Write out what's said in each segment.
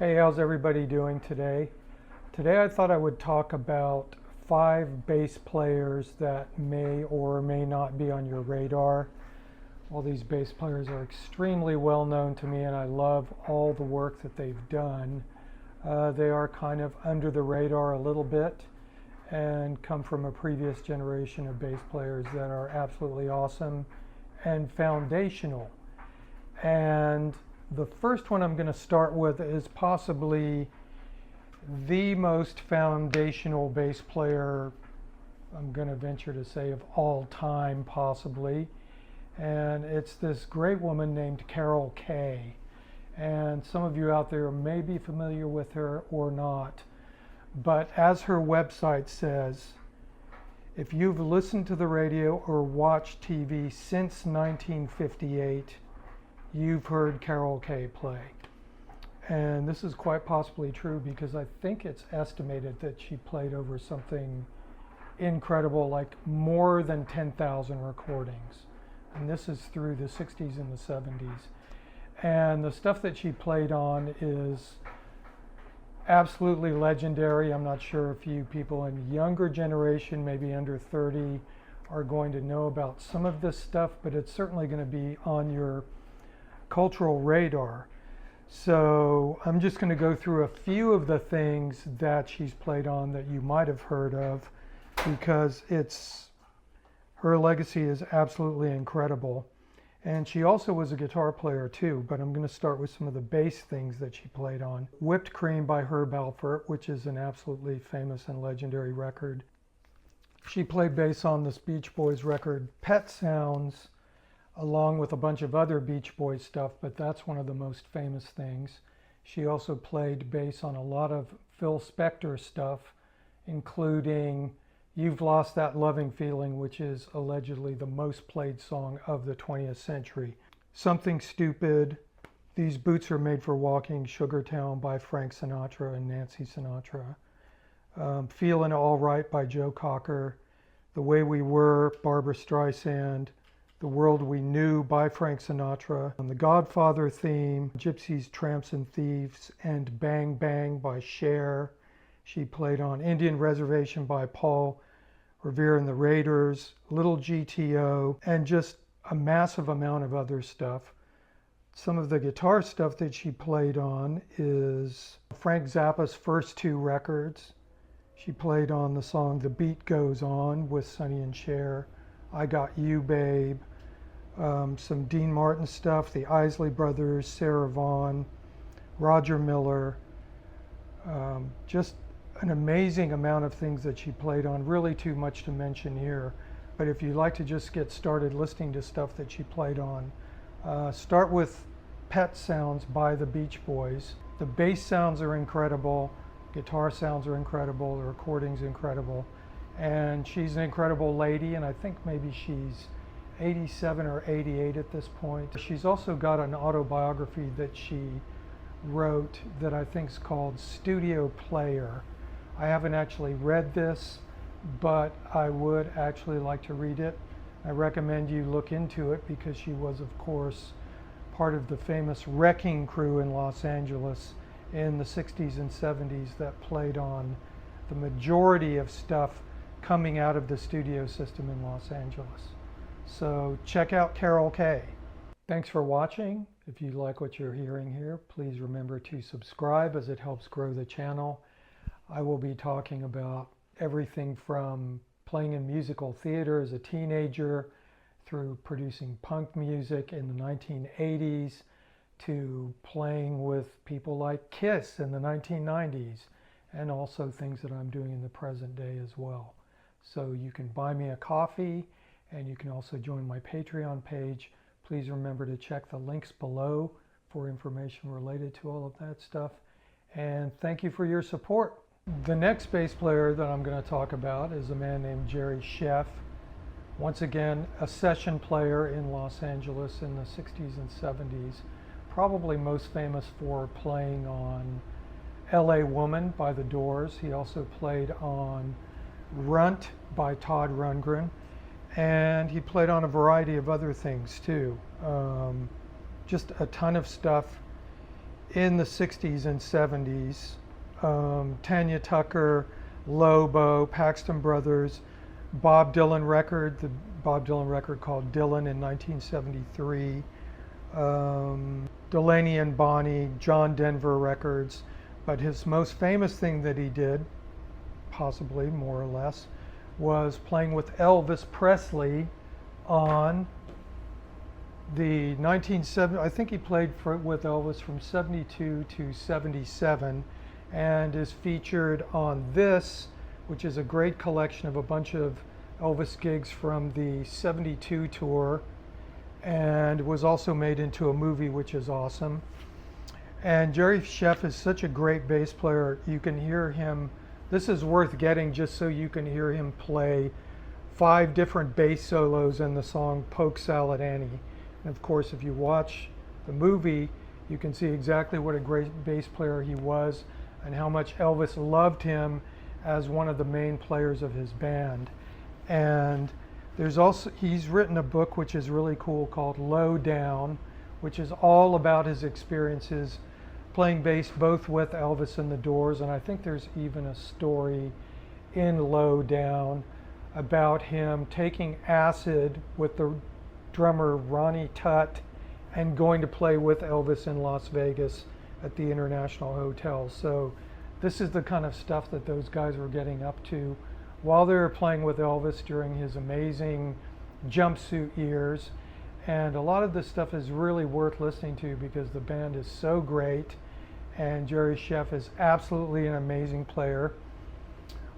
Hey, how's everybody doing today? Today I thought I would talk about 5 bass players that may or may not be on your radar. All these bass players are extremely well known to me and I love all the work that they've done. They are kind of under the radar a little bit and come from a previous generation of bass players that are absolutely awesome and foundational. And the first one I'm going to start with is possibly the most foundational bass player, I'm going to venture to say, of all time, possibly. And it's this great woman named Carol Kaye. And some of you out there may be familiar with her or not. But as her website says, if you've listened to the radio or watched TV since 1958, you've heard Carol Kaye play. And this is quite possibly true because I think it's estimated that she played over something incredible, like more than 10,000 recordings. And this is through the 60s and the 70s. And the stuff that she played on is absolutely legendary. I'm not sure if you people in the younger generation, maybe under 30, are going to know about some of this stuff, but it's certainly going to be on your cultural radar. So I'm just going to go through a few of the things that she's played on that you might have heard of, because her legacy is absolutely incredible. And she also was a guitar player too, but I'm going to start with some of the bass things that she played on. Whipped Cream by Herb Alpert, which is an absolutely famous and legendary record. She played bass on this Beach Boys record, Pet Sounds, along with a bunch of other Beach Boys stuff, but that's one of the most famous things. She also played bass on a lot of Phil Spector stuff, including You've Lost That Loving Feeling, which is allegedly the most played song of the 20th century. Something Stupid, These Boots Are Made for Walking, Sugartown by Frank Sinatra and Nancy Sinatra. Feelin' All Right by Joe Cocker. The Way We Were, Barbra Streisand. The World We Knew by Frank Sinatra, and the Godfather theme, Gypsies, Tramps and Thieves, and Bang Bang by Cher. She played on Indian Reservation by Paul Revere and the Raiders, Little GTO, and just a massive amount of other stuff. Some of the guitar stuff that she played on is Frank Zappa's first 2 records. She played on the song The Beat Goes On with Sonny and Cher, I Got You Babe, some Dean Martin stuff, the Isley Brothers, Sarah Vaughan, Roger Miller, just an amazing amount of things that she played on, really too much to mention here. But if you'd like to just get started listening to stuff that she played on, start with Pet Sounds by the Beach Boys. The bass sounds are incredible, guitar sounds are incredible, the recording's incredible, and she's an incredible lady, and I think maybe she's 87 or 88 at this point. She's also got an autobiography that she wrote that I think is called Studio Player. I haven't actually read this, but I would actually like to read it. I recommend you look into it because she was, of course, part of the famous wrecking crew in Los Angeles in the 60s and 70s that played on the majority of stuff coming out of the studio system in Los Angeles. So check out Carol Kaye. Thanks for watching. If you like what you're hearing here, please remember to subscribe as it helps grow the channel. I will be talking about everything from playing in musical theater as a teenager through producing punk music in the 1980s to playing with people like Kiss in the 1990s, and also things that I'm doing in the present day as well. So you can buy me a coffee, and you can also join my Patreon page. Please remember to check the links below for information related to all of that stuff. And thank you for your support. The next bass player that I'm going to talk about is a man named Jerry Scheff. Once again, a session player in Los Angeles in the 60s and 70s. Probably most famous for playing on LA Woman by The Doors. He also played on Runt by Todd Rundgren. And he played on a variety of other things too. Just a ton of stuff. in the 60s and 70s. Tanya Tucker, Lobo, Paxton Brothers, Bob Dylan record, the Bob Dylan record called Dylan in 1973, Delaney and Bonnie, John Denver records. But his most famous thing that he did, possibly more or less, was playing with Elvis Presley on the 1970, I think he played with Elvis from 72 to 77, and is featured on this, which is a great collection of a bunch of Elvis gigs from the 72 tour, and was also made into a movie, which is awesome. And Jerry Scheff is such a great bass player. You can hear him, this is worth getting just so you can hear him play 5 different bass solos in the song Polk Salad Annie. And of course, if you watch the movie, you can see exactly what a great bass player he was and how much Elvis loved him as one of the main players of his band. And there's also, he's written a book which is really cool called Low Down, which is all about his experiences playing bass both with Elvis and the Doors. And I think there's even a story in Low Down about him taking acid with the drummer Ronnie Tutt and going to play with Elvis in Las Vegas at the International Hotel. So this is the kind of stuff that those guys were getting up to while they were playing with Elvis during his amazing jumpsuit years. And a lot of this stuff is really worth listening to because the band is so great, and Jerry Scheff is absolutely an amazing player.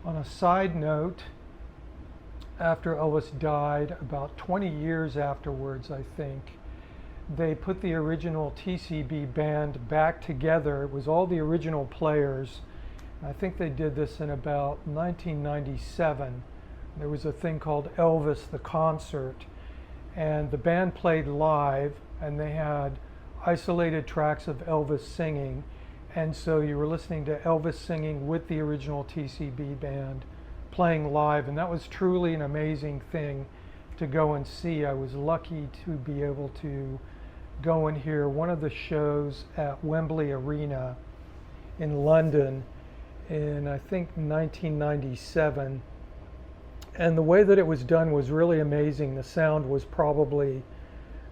On a side note, after Elvis died, about 20 years afterwards, I think, they put the original TCB band back together. It was all the original players. I think they did this in about 1997. There was a thing called Elvis the Concert, and the band played live, and they had isolated tracks of Elvis singing, and so you were listening to Elvis singing with the original TCB band playing live, and that was truly an amazing thing to go and see. I was lucky to be able to go and hear one of the shows at Wembley Arena in London in, I think, 1997. And the way that it was done was really amazing. The sound was probably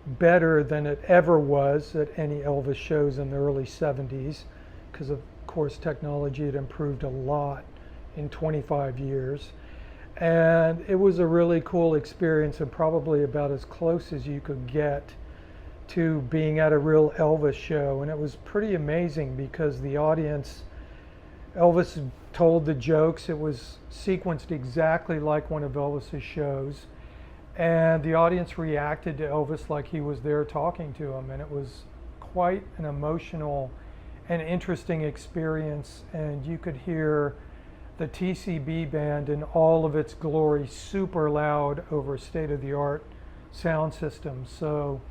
better than it ever was at any Elvis shows in the early 70s, because of course technology had improved a lot in 25 years. And it was a really cool experience, and probably about as close as you could get to being at a real Elvis show. And it was pretty amazing because the audience, Elvis told the jokes, it was sequenced exactly like one of Elvis's shows, and the audience reacted to Elvis like he was there talking to him, and it was quite an emotional and interesting experience. And you could hear the TCB band in all of its glory, super loud over state-of-the-art sound system. So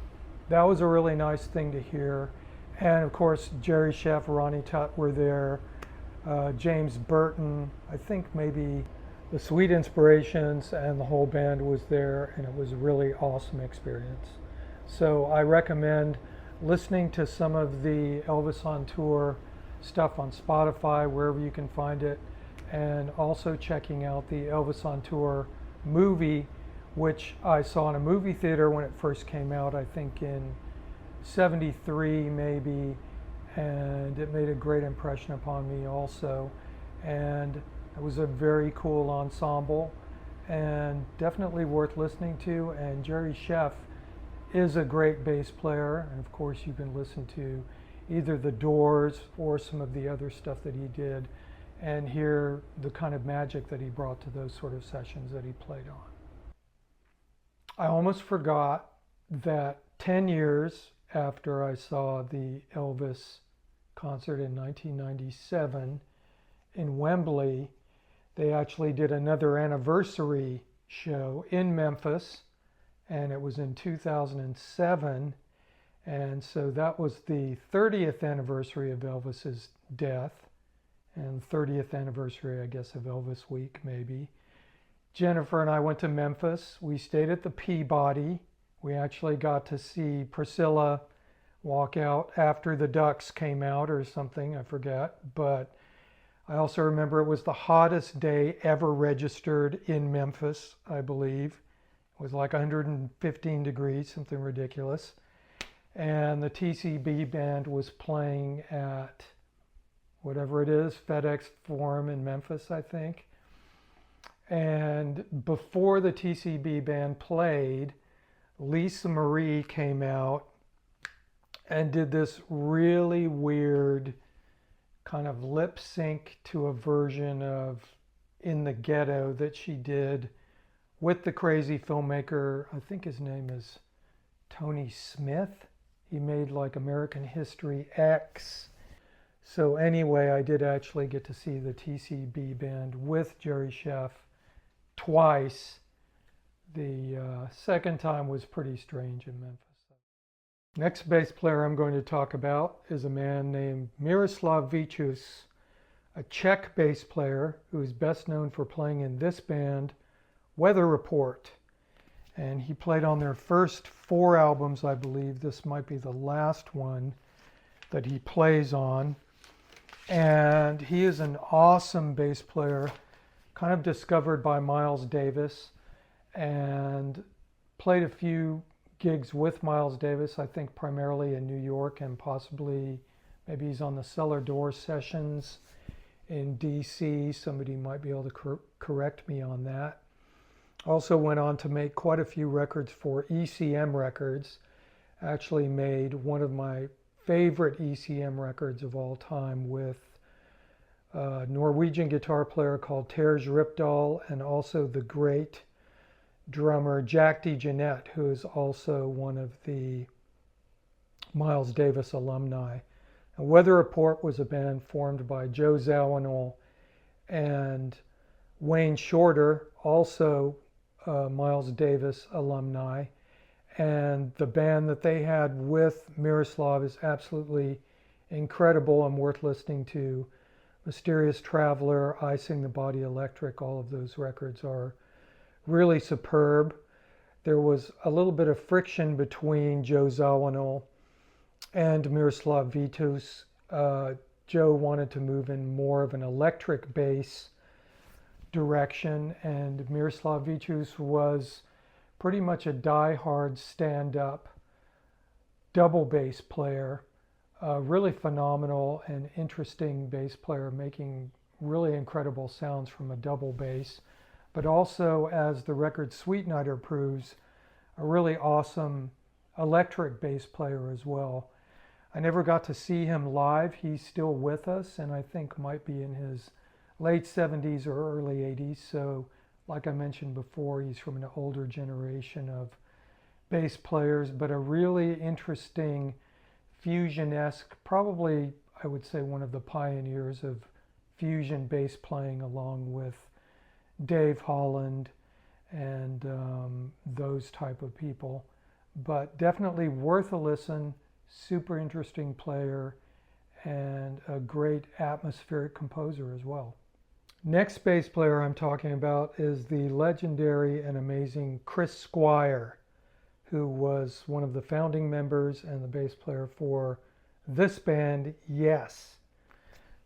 that was a really nice thing to hear. And of course, Jerry Scheff, Ronnie Tutt were there, James Burton, I think maybe the Sweet Inspirations, and the whole band was there, and it was a really awesome experience. So I recommend listening to some of the Elvis on Tour stuff on Spotify, wherever you can find it, and also checking out the Elvis on Tour movie, which I saw in a movie theater when it first came out, I think in 73 maybe, and it made a great impression upon me also. And it was a very cool ensemble and definitely worth listening to. And Jerry Scheff is a great bass player, and of course you can listen to either the Doors or some of the other stuff that he did and hear the kind of magic that he brought to those sort of sessions that he played on. I almost forgot that 10 years after I saw the Elvis concert in 1997 in Wembley, they actually did another anniversary show in Memphis, and it was in 2007. And so that was the 30th anniversary of Elvis's death, and 30th anniversary, I guess, of Elvis Week, maybe. Jennifer and I went to Memphis. We stayed at the Peabody. We actually got to see Priscilla walk out after the ducks came out or something, I forget. But I also remember it was the hottest day ever registered in Memphis, I believe. It was like 115 degrees, something ridiculous. And the TCB band was playing at whatever it is, FedEx Forum in Memphis, I think. And before the TCB band played, Lisa Marie came out and did this really weird kind of lip sync to a version of In the Ghetto that she did with the crazy filmmaker. I think his name is Tony Smith. He made like American History X. So anyway, I did actually get to see the TCB band with Jerry Scheff twice. The second time was pretty strange in Memphis. Next bass player I'm going to talk about is a man named Miroslav Vitus, a Czech bass player who is best known for playing in this band, Weather Report. And he played on their first 4 albums, I believe. This might be the last one that he plays on. And he is an awesome bass player, kind of discovered by Miles Davis, and played a few gigs with Miles Davis, I think primarily in New York, and possibly maybe he's on the Cellar Door sessions in DC. Somebody might be able to correct me on that. Also went on to make quite a few records for ECM Records. Actually made one of my favorite ECM records of all time with a Norwegian guitar player called Terje Rypdal, and also the great drummer Jack DeJohnette, who is also one of the Miles Davis alumni. And Weather Report was a band formed by Joe Zawinul and Wayne Shorter, also Miles Davis alumni. And the band that they had with Miroslav is absolutely incredible and worth listening to. Mysterious Traveler, I Sing the Body Electric, all of those records are really superb. There was a little bit of friction between Joe Zawinul and Miroslav Vitus. Joe wanted to move in more of an electric bass direction, and Miroslav Vitus was pretty much a die-hard stand-up double bass player. Really phenomenal and interesting bass player, making really incredible sounds from a double bass. But also, as the record Sweet Nighter proves, a really awesome electric bass player as well. I never got to see him live. He's still with us, and I think might be in his late 70s or early 80s. So, like I mentioned before, he's from an older generation of bass players, but a really interesting fusion-esque, probably I would say one of the pioneers of fusion bass playing, along with Dave Holland and those type of people. But definitely worth a listen, super interesting player, and a great atmospheric composer as well. Next bass player I'm talking about is the legendary and amazing Chris Squire, who was one of the founding members and the bass player for this band, Yes.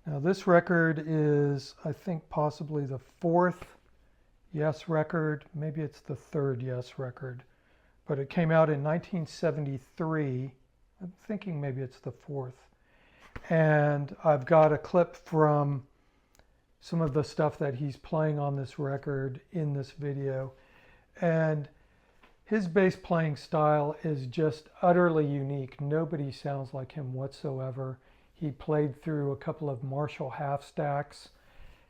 Now this record is, I think, possibly the 4th Yes record, maybe it's the 3rd Yes record, but it came out in 1973. I'm thinking maybe it's the 4th. And I've got a clip from some of the stuff that he's playing on this record in this video. And his bass playing style is just utterly unique. Nobody sounds like him whatsoever. He played through a couple of Marshall half stacks,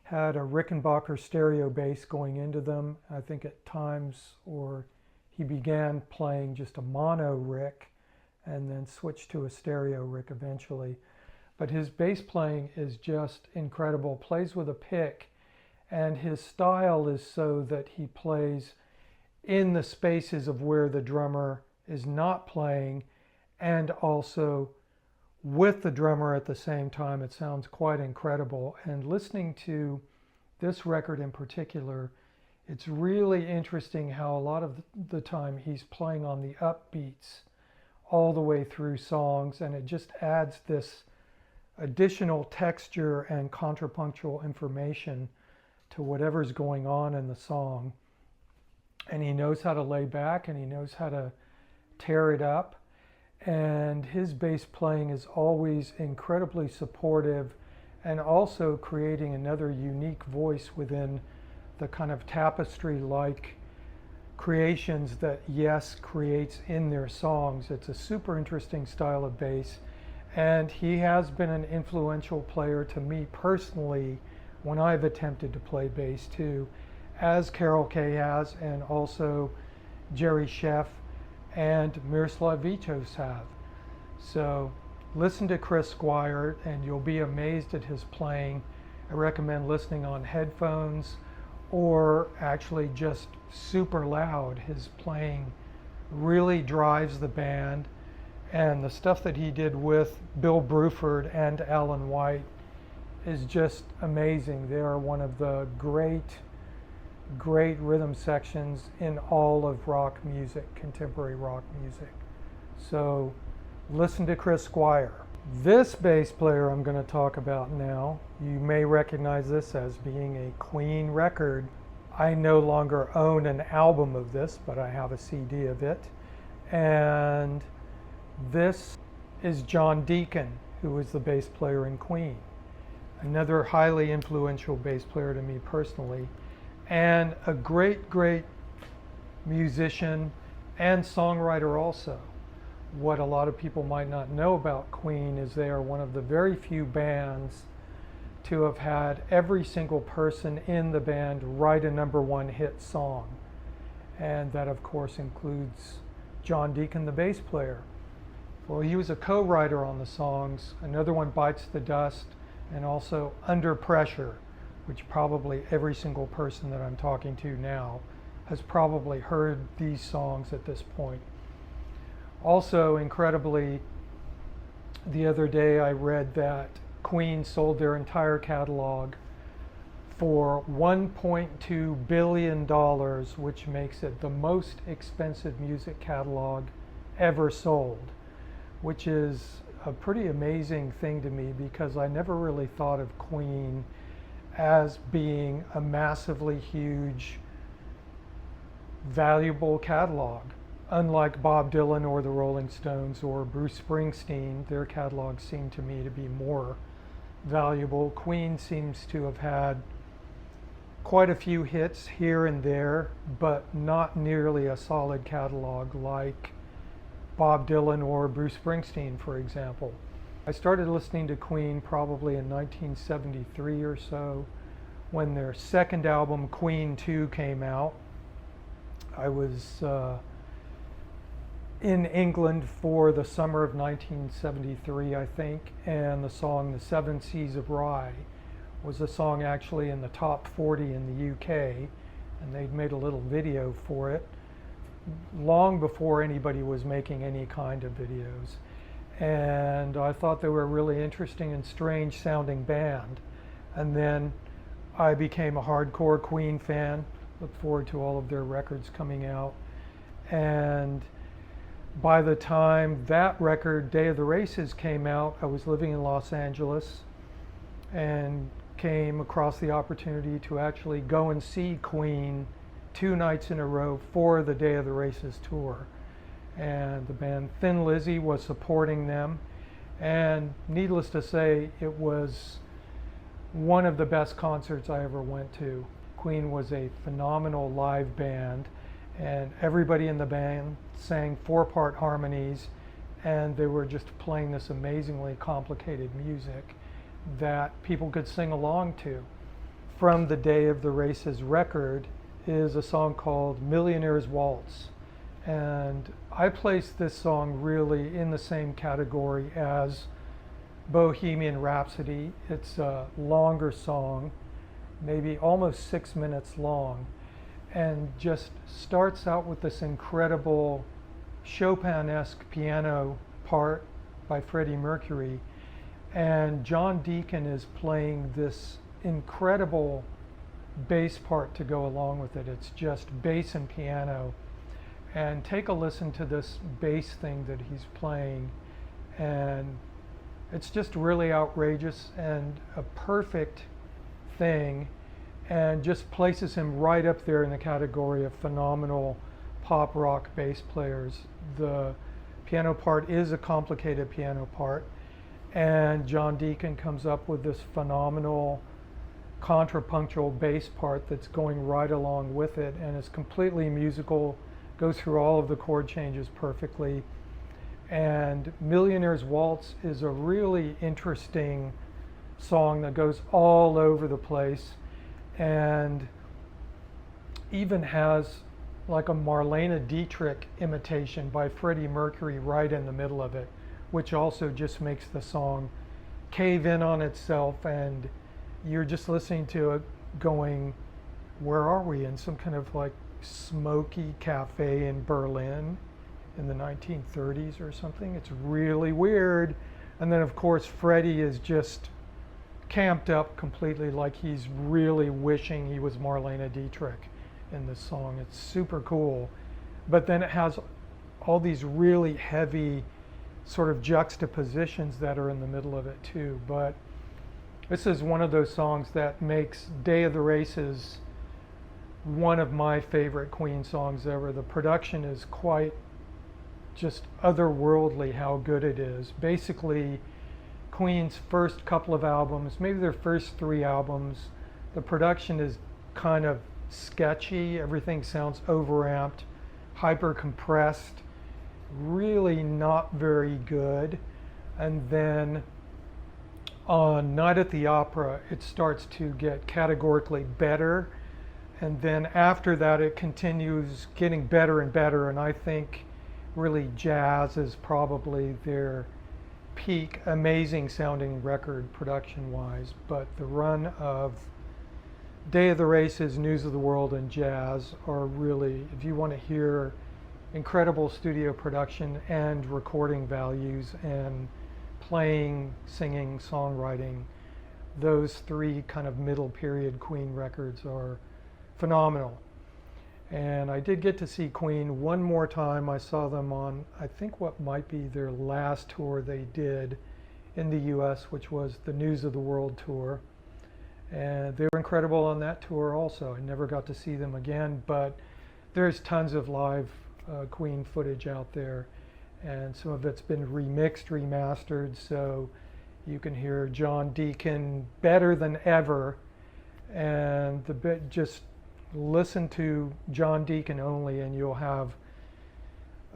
had a Rickenbacker stereo bass going into them, I think at times, or he began playing just a mono Rick and then switched to a stereo Rick eventually. But his bass playing is just incredible. Plays with a pick, and his style is so that he plays in the spaces of where the drummer is not playing, and also with the drummer at the same time. It sounds quite incredible. And listening to this record in particular, it's really interesting how a lot of the time he's playing on the upbeats all the way through songs, and it just adds this additional texture and contrapunctual information to whatever's going on in the song. And he knows how to lay back, and he knows how to tear it up. And his bass playing is always incredibly supportive, and also creating another unique voice within the kind of tapestry-like creations that Yes creates in their songs. It's a super interesting style of bass, and he has been an influential player to me personally when I've attempted to play bass too, as Carol Kay has, and also Jerry Sheff and Miroslav Vitus have. So listen to Chris Squire and you'll be amazed at his playing. I recommend listening on headphones or actually just super loud. His playing really drives the band, and the stuff that he did with Bill Bruford and Alan White is just amazing. They are one of the great rhythm sections in all of rock music, contemporary rock music. So listen to Chris Squire. This bass player I'm going to talk about now, you may recognize this as being a Queen record. I no longer own an album of this, but I have a CD of it. And this is John Deacon, who was the bass player in Queen. Another highly influential bass player to me personally, and a great musician and songwriter also. What a lot of people might not know about Queen is they are one of the very few bands to have had every single person in the band write a #1 hit song. And that of course includes John Deacon, the bass player. Well, he was a co-writer on the songs. Another one, Bites the Dust, and also Under Pressure, which probably every single person that I'm talking to now has probably heard these songs at this point. Also, incredibly, the other day I read that Queen sold their entire catalog for $1.2 billion, which makes it the most expensive music catalog ever sold, which is a pretty amazing thing to me because I never really thought of Queen as being a massively huge, valuable catalog. Unlike Bob Dylan or the Rolling Stones or Bruce Springsteen, their catalogs seem to me to be more valuable. Queen seems to have had quite a few hits here and there, but not nearly a solid catalog like Bob Dylan or Bruce Springsteen, for example. I started listening to Queen probably in 1973 or so, when their second album, Queen 2, came out. I was in England for the summer of 1973, I think, and the song The Seven Seas of Rye was a song actually in the top 40 in the UK, and they'd made a little video for it long before anybody was making any kind of videos. And I thought they were a really interesting and strange sounding band. And then I became a hardcore Queen fan, look forward to all of their records coming out. And by the time that record, Day of the Races, came out, I was living in Los Angeles and came across the opportunity to actually go and see Queen 2 nights in a row for the Day of the Races tour. And the band Thin Lizzy was supporting them, and needless to say, it was one of the best concerts I ever went to. Queen was a phenomenal live band, and everybody in the band sang 4-part harmonies, and they were just playing this amazingly complicated music that people could sing along to. From the Day of the Races record is a song called Millionaire's Waltz, and I place this song really in the same category as Bohemian Rhapsody. It's a longer song, maybe almost 6 minutes long, and just starts out with this incredible Chopin-esque piano part by Freddie Mercury, and John Deacon is playing this incredible bass part to go along with it. It's just bass and piano, and take a listen to this bass thing that he's playing. And it's just really outrageous and a perfect thing, and just places him right up there in the category of phenomenal pop rock bass players. The piano part is a complicated piano part, and John Deacon comes up with this phenomenal contrapunctual bass part that's going right along with it, and it's completely musical, goes through all of the chord changes perfectly. And Millionaire's Waltz is a really interesting song that goes all over the place, and even has like a Marlene Dietrich imitation by Freddie Mercury right in the middle of it, which also just makes the song cave in on itself, and you're just listening to it going, where are we? In some kind of like smoky cafe in Berlin in the 1930s or something. It's really weird. And then of course Freddie is just camped up completely, like he's really wishing he was Marlene Dietrich in this song. It's super cool. But then it has all these really heavy sort of juxtapositions that are in the middle of it too. But this is one of those songs that makes Day of the Races one of my favorite Queen songs ever. The production is quite just otherworldly how good it is. Basically, Queen's first couple of albums, maybe their first 3 albums, the production is kind of sketchy. Everything sounds overamped, hyper compressed, really not very good. And then on Night at the Opera, it starts to get categorically better. And then after that, it continues getting better and better. And I think really Jazz is probably their peak, amazing sounding record production wise. But the run of Day of the Races, News of the World, and Jazz are really, if you want to hear incredible studio production and recording values and playing, singing, songwriting, those 3 kind of middle period Queen records are phenomenal. And I did get to see Queen one more time. I saw them on, I think, what might be their last tour they did in the US, which was the News of the World tour. And they were incredible on that tour also. I never got to see them again, but there's tons of live Queen footage out there. And some of it's been remixed, remastered, so you can hear John Deacon better than ever. And the bit, just listen to John Deacon only, and you'll have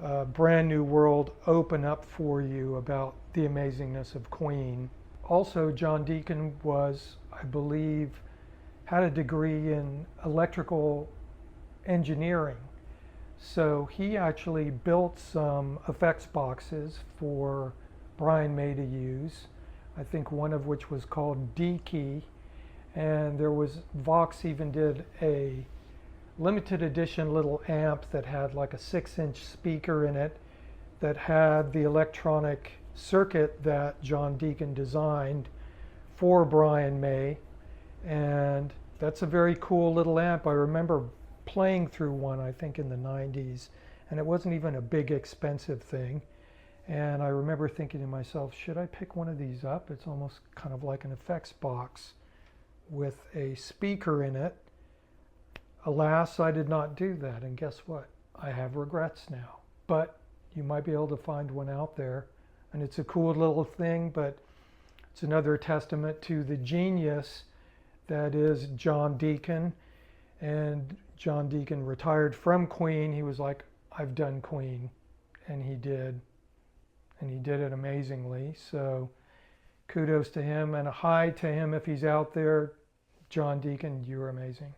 a brand new world open up for you about the amazingness of Queen. Also, John Deacon was, I believe, had a degree in electrical engineering. So he actually built some effects boxes for Brian May to use. I think one of which was called D-Key. And there was, Vox even did a limited edition little amp that had like a 6-inch speaker in it that had the electronic circuit that John Deacon designed for Brian May. And that's a very cool little amp. I remember playing through one, I think in the 90s, and it wasn't even a big expensive thing. And I remember thinking to myself, should I pick one of these up? It's almost kind of like an effects box with a speaker in it. Alas, I did not do that, and guess what? I have regrets now. But you might be able to find one out there, and it's a cool little thing, but it's another testament to the genius that is John Deacon. And John Deacon retired from Queen. He was like, I've done Queen, and he did it amazingly. So kudos to him, and a hi to him if he's out there. John Deacon, you're amazing.